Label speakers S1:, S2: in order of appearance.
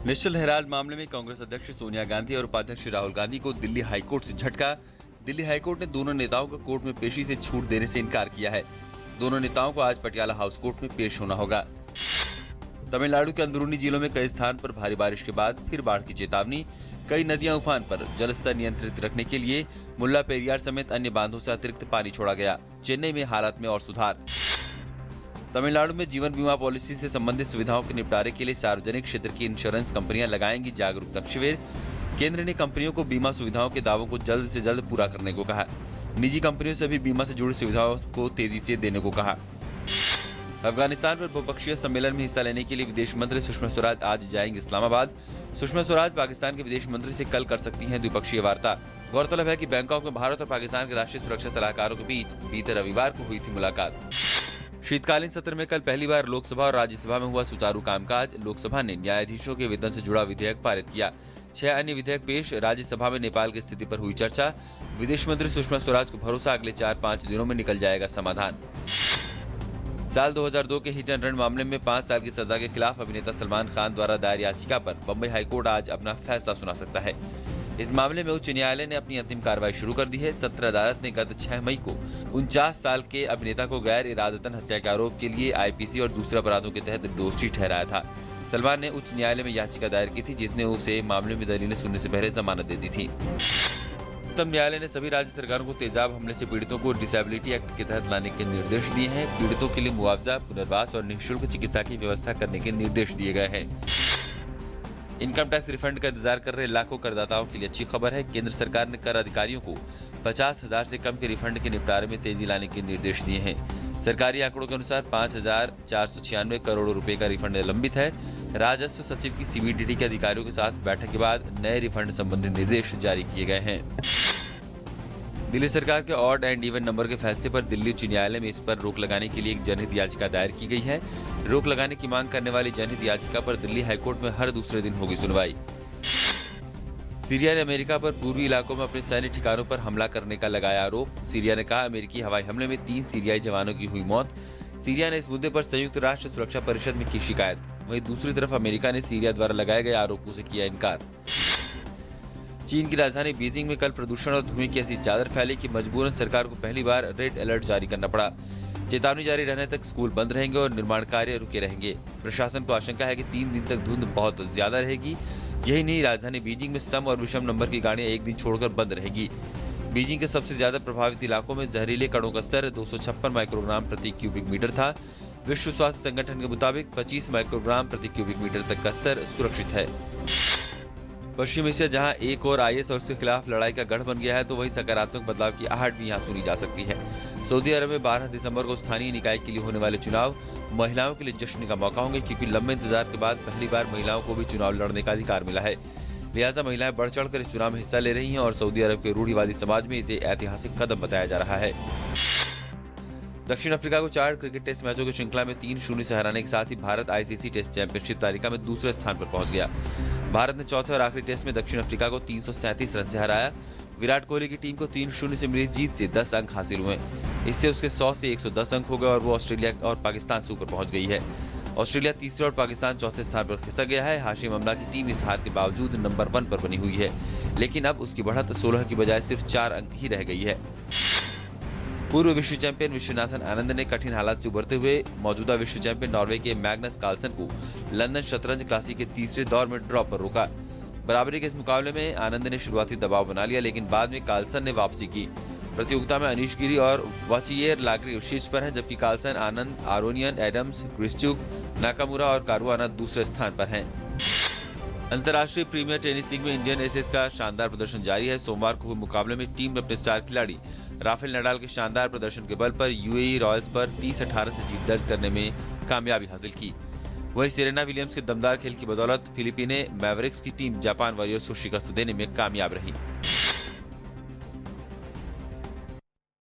S1: निश्चल Herald मामले में कांग्रेस अध्यक्ष सोनिया गांधी और उपाध्यक्ष राहुल गांधी को दिल्ली हाईकोर्ट से झटका। दिल्ली हाईकोर्ट ने दोनों नेताओं को कोर्ट में पेशी से छूट देने से इनकार किया है। दोनों नेताओं को आज पटियाला हाउस कोर्ट में पेश होना होगा। तमिलनाडु के अंदरूनी जिलों में कई स्थान पर भारी बारिश के बाद फिर बाढ़ की चेतावनी। कई नदियां उफान पर। जलस्तर नियंत्रित रखने के लिए मुल्ला पेरियार समेत अन्य बांधों से अतिरिक्त पानी छोड़ा गया। चेन्नई में हालात में और सुधार। तमिलनाडु में जीवन बीमा पॉलिसी से संबंधित सुविधाओं के निपटारे के लिए सार्वजनिक क्षेत्र की इंश्योरेंस कंपनियां लगाएंगी जागरूकता शिविर। केंद्र ने कंपनियों को बीमा सुविधाओं के दावों को जल्द से जल्द पूरा करने को कहा। निजी कंपनियों से भी बीमा से जुड़ी सुविधाओं को तेजी से देने को कहा। अफगानिस्तान पर बहुपक्षीय सम्मेलन में हिस्सा लेने के लिए विदेश मंत्री सुषमा स्वराज आज जाएंगे इस्लामाबाद। सुषमा स्वराज पाकिस्तान के विदेश मंत्री से कल कर सकती हैं द्विपक्षीय वार्ता। गौरतलब है कि बैंकॉक में भारत और पाकिस्तान के राष्ट्रीय सुरक्षा सलाहकारों के बीच बीते रविवार को हुई थी मुलाकात। शीतकालीन सत्र में कल पहली बार लोकसभा और राज्यसभा में हुआ सुचारू कामकाज। लोकसभा ने न्यायाधीशों के वेतन से जुड़ा विधेयक पारित किया। 6 अन्य विधेयक पेश। राज्यसभा में नेपाल की स्थिति पर हुई चर्चा। विदेश मंत्री सुषमा स्वराज को भरोसा अगले 4-5 दिनों में निकल जाएगा समाधान। साल 2002 के हिट एंड रन मामले में 5 साल की सजा के खिलाफ अभिनेता सलमान खान द्वारा दायर याचिका पर बम्बई हाईकोर्ट आज अपना फैसला सुना सकता है। इस मामले में उच्च न्यायालय ने अपनी अंतिम कार्रवाई शुरू कर दी है। सत्र अदालत ने गत 6 मई को 49 साल के अभिनेता को गैर इरादतन हत्या के आरोप के लिए आईपीसी और दूसरे अपराधों के तहत दोषी ठहराया था। सलमान ने उच्च न्यायालय में याचिका दायर की थी, जिसने उसे मामले में दलीलें सुनने से पहले जमानत दे दी थी। उच्चतम न्यायालय ने सभी राज्य सरकारों को तेजाब हमले से पीड़ितों को डिसेबिलिटी एक्ट के तहत लाने के निर्देश दिए हैं। पीड़ितों के लिए मुआवजा, पुनर्वास और निःशुल्क चिकित्सा की व्यवस्था करने के निर्देश दिए गए हैं। इनकम टैक्स रिफंड का इंतजार कर रहे लाखों करदाताओं के लिए अच्छी खबर है। केंद्र सरकार ने कर अधिकारियों को 50,000 से कम के रिफंड के निपटारे में तेजी लाने के निर्देश दिए हैं। सरकारी आंकड़ों के अनुसार 5,496 करोड़ रुपए का रिफंड लंबित है। राजस्व सचिव की सीबीडीटी के अधिकारियों के साथ बैठक के बाद नए रिफंड संबंधी निर्देश जारी किए गए हैं। दिल्ली सरकार के ऑड एंड इवन नंबर के फैसले पर दिल्ली उच्च न्यायालय में इस पर रोक लगाने के लिए एक जनहित याचिका दायर की गई है। रोक लगाने की मांग करने वाली जनहित याचिका पर दिल्ली हाईकोर्ट में हर दूसरे दिन होगी सुनवाई। सीरिया ने अमेरिका पर पूर्वी इलाकों में अपने सैन्य ठिकानों पर हमला करने का लगाया आरोप। सीरिया ने कहा अमेरिकी हवाई हमले में 3 सीरियाई जवानों की हुई मौत। सीरिया ने इस मुद्दे पर संयुक्त राष्ट्र सुरक्षा परिषद में की शिकायत। वहीं दूसरी तरफ अमेरिका ने सीरिया द्वारा लगाए गए आरोपों से किया इनकार। चीन की राजधानी बीजिंग में कल प्रदूषण और धुएं की ऐसी चादर फैली कि मजबूरन सरकार को पहली बार रेड अलर्ट जारी करना पड़ा। चेतावनी जारी रहने तक स्कूल बंद रहेंगे और निर्माण कार्य रुके रहेंगे। प्रशासन को आशंका है कि 3 दिन तक धुंध बहुत ज्यादा रहेगी। यही नहीं, राजधानी बीजिंग में सम और विषम नंबर की गाड़ियां एक दिन छोड़कर बंद रहेगी। बीजिंग के सबसे ज्यादा प्रभावित इलाकों में जहरीले कणों का स्तर 256 माइक्रोग्राम प्रति क्यूबिक मीटर था। विश्व स्वास्थ्य संगठन के मुताबिक 25 माइक्रोग्राम प्रति क्यूबिक मीटर तक का स्तर सुरक्षित है। पश्चिम एशिया जहां एक और आईएस और उसके खिलाफ लड़ाई का गढ़ बन गया है, तो वहीं सकारात्मक बदलाव की आहट भी यहां सुनी जा सकती है। सऊदी अरब में 12 दिसंबर को स्थानीय निकाय के लिए होने वाले चुनाव महिलाओं के लिए जश्न का मौका होंगे, क्योंकि लंबे इंतजार के बाद पहली बार महिलाओं को भी चुनाव लड़ने का अधिकार मिला है। लिहाजा महिलाएं बढ़ चढ़कर इस चुनाव में हिस्सा ले रही हैं और सऊदी अरब के रूढ़िवादी समाज में इसे ऐतिहासिक कदम बताया जा रहा है। दक्षिण अफ्रीका को 4 क्रिकेट टेस्ट मैचों की श्रृंखला में 3-0 से हराने के साथ ही भारत आईसीसी टेस्ट चैंपियनशिप तालिका में दूसरे स्थान पर पहुंच गया। भारत ने चौथे और आखिरी टेस्ट में दक्षिण अफ्रीका को 337 रन से हराया। विराट कोहली की टीम को 3-0 से मिली जीत से 10 अंक हासिल हुए। इससे उसके 100 से 110 अंक हो गए और वो ऑस्ट्रेलिया और पाकिस्तान से ऊपर पहुंच गई है। ऑस्ट्रेलिया तीसरे और पाकिस्तान चौथे स्थान पर खिसक गया है। हाशिम अमला की टीम इस हार के बावजूद नंबर 1 पर बनी हुई है, लेकिन अब उसकी बढ़त 16 की बजाय सिर्फ 4 अंक ही रह गई है। पूर्व विश्व चैंपियन विश्वनाथन आनंद ने कठिन हालात से उभरते हुए मौजूदा विश्व चैंपियन नॉर्वे के मैग्नस कार्लसन को लंदन शतरंज क्लासिक के तीसरे दौर में ड्रॉ पर रोका। बराबरी के इस मुकाबले में आनंद ने शुरुआती दबाव बना लिया, लेकिन बाद में कार्लसन ने वापसी की। प्रतियोगिता में अनीश गिरी और वाचिएर लागरी शीर्ष पर हैं, जबकि कार्लसन, आनंद, आरोनियन, एडम्स, क्रिस्चुक, नाकामुरा और कारुआना दूसरे स्थान पर हैं। अंतर्राष्ट्रीय प्रीमियर टेनिस लीग में इंडियन एसेस का शानदार प्रदर्शन जारी है। सोमवार को हुए मुकाबले में टीम ने अपने स्टार खिलाड़ी राफेल नडाल के शानदार प्रदर्शन के बल पर यूएई रॉयल्स पर 30-18 से जीत दर्ज करने में कामयाबी हासिल की। वहीं सेरेना विलियम्स के दमदार खेल की बदौलत फिलीपीने मैवरिक्स की टीम जापान वॉरियर्स को शिकस्त देने में कामयाब रही।